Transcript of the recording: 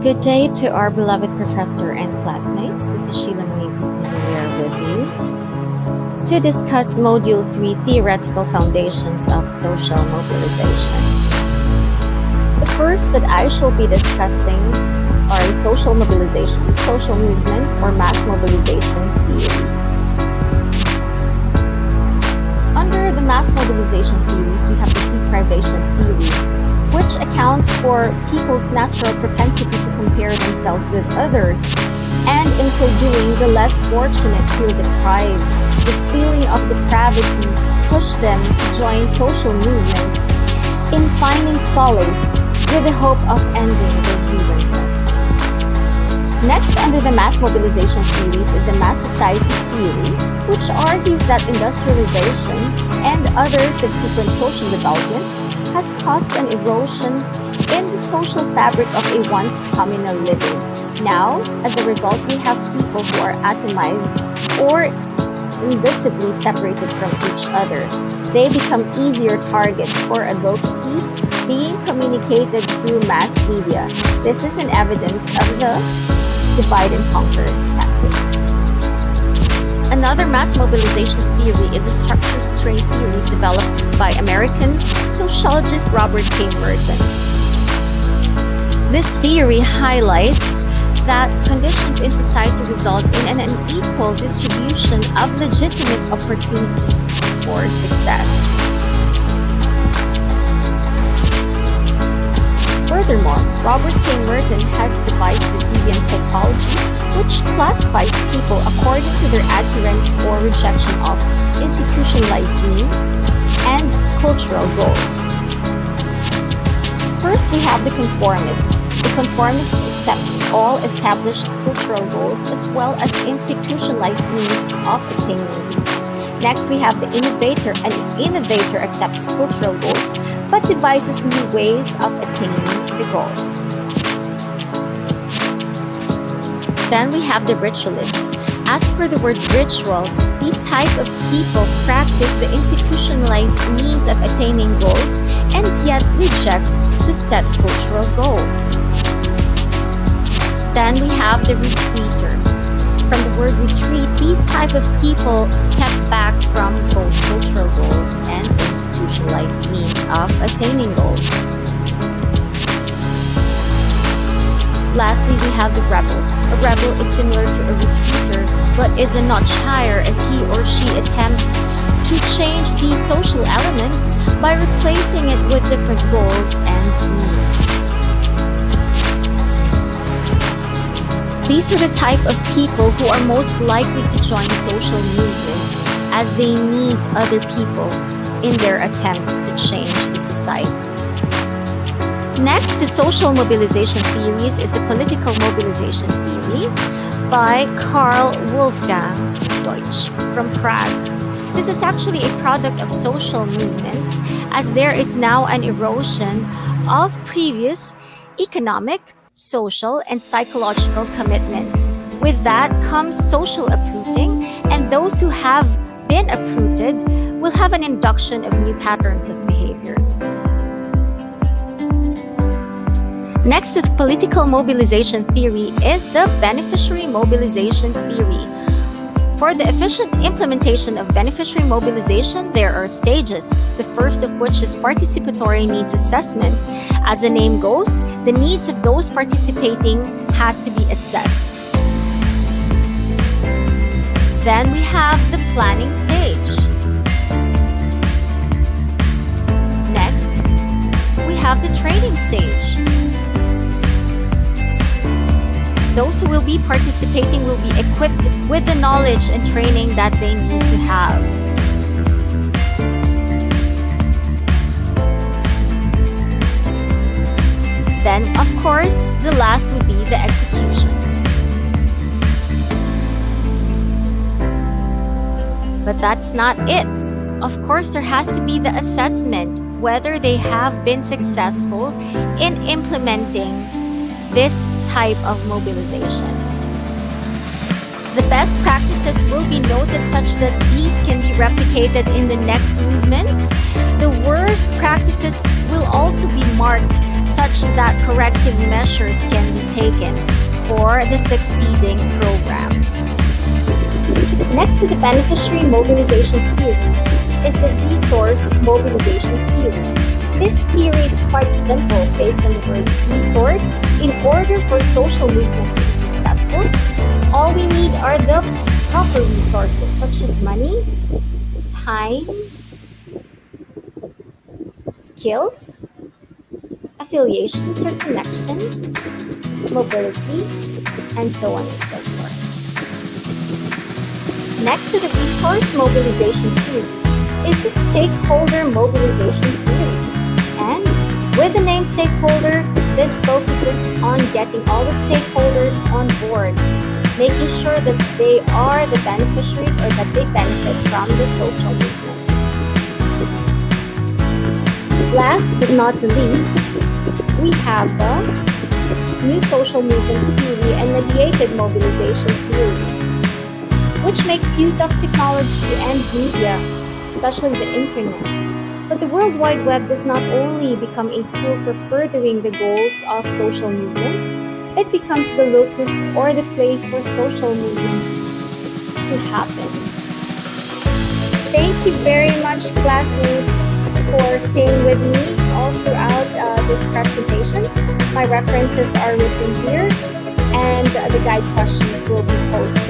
Good day to our beloved professor and classmates. This is Sheila Marie here with you to discuss Module 3, Theoretical Foundations of Social Mobilization. The first that I shall be discussing are social mobilization, social movement, or mass mobilization theories. Under the mass mobilization theories, we have the deprivation theory, which accounts for people's natural propensity to compare themselves with others, and in so doing, the less fortunate feel deprived. This feeling of depravity pushed them to join social movements in finding solace with the hope of ending their grievances. Next, under the mass mobilization theories is the mass society theory, which argues that industrialization and other subsequent social developments has caused an erosion in the social fabric of a once communal living. Now, as a result, we have people who are atomized or invisibly separated from each other. They become easier targets for advocacies being communicated through mass media. This is an evidence of the divide and conquer tactic. Another mass mobilization theory is the structure strain theory developed by American sociologist Robert K. Merton. This theory highlights that conditions in society result in an unequal distribution of legitimate opportunities for success. Furthermore, Robert K. Merton has devised the deviance typology, which classifies people according to their adherence or rejection of institutionalized means and cultural goals. First, we have the conformist. The conformist accepts all established cultural goals as well as institutionalized means of attaining these. Next, we have the innovator. An innovator accepts cultural goals but devises new ways of attaining the goals. Then we have the ritualist. As per the word ritual, these type of people practice the institutionalized means of attaining goals and yet reject the set cultural goals. Then we have the retreater. From the word retreat, these type of people step back from both cultural goals and institutionalized means of attaining goals. Lastly, we have the rebel. A rebel is similar to a retreater, but is a notch higher as he or she attempts to change these social elements by replacing it with different goals and means. These are the type of people who are most likely to join social movements as they need other people in their attempts to change the society. Next to social mobilization theories is the political mobilization theory by Karl Wolfgang Deutsch from Prague. This is actually a product of social movements, as there is now an erosion of previous economic, social, and psychological commitments. With that comes social uprooting, and those who have been uprooted will have an induction of new patterns of behavior. Next to the political mobilization theory is the beneficiary mobilization theory. For the efficient implementation of beneficiary mobilization, there are stages, the first of which is participatory needs assessment. As the name goes, the needs of those participating has to be assessed. Then we have the planning stage. Next, we have the training stage. Those who will be participating will be equipped with the knowledge and training that they need to have. Then, of course, the last would be the execution. But that's not it. Of course, there has to be the assessment whether they have been successful in implementing this type of mobilization. The best practices will be noted such that these can be replicated in the next movements. The worst practices will also be marked such that corrective measures can be taken for the succeeding programs. Next to the beneficiary mobilization theory is the resource mobilization theory. This theory is quite simple based on the word resource. In order for social movements to be successful, all we need are the proper resources such as money, time, skills, affiliations or connections, mobility, and so on and so forth. Next to the resource mobilization theory is the stakeholder mobilization theory. And with the name stakeholder, this focuses on getting all the stakeholders on board, making sure that they are the beneficiaries or that they benefit from the social movement. Last but not the least, we have the new social movements theory and mediated mobilization theory, which makes use of technology and media, especially the internet. But the World Wide Web does not only become a tool for furthering the goals of social movements, it becomes the locus or the place for social movements to happen. Thank you very much, classmates, for staying with me all throughout this presentation. My references are written here, and the guide questions will be posted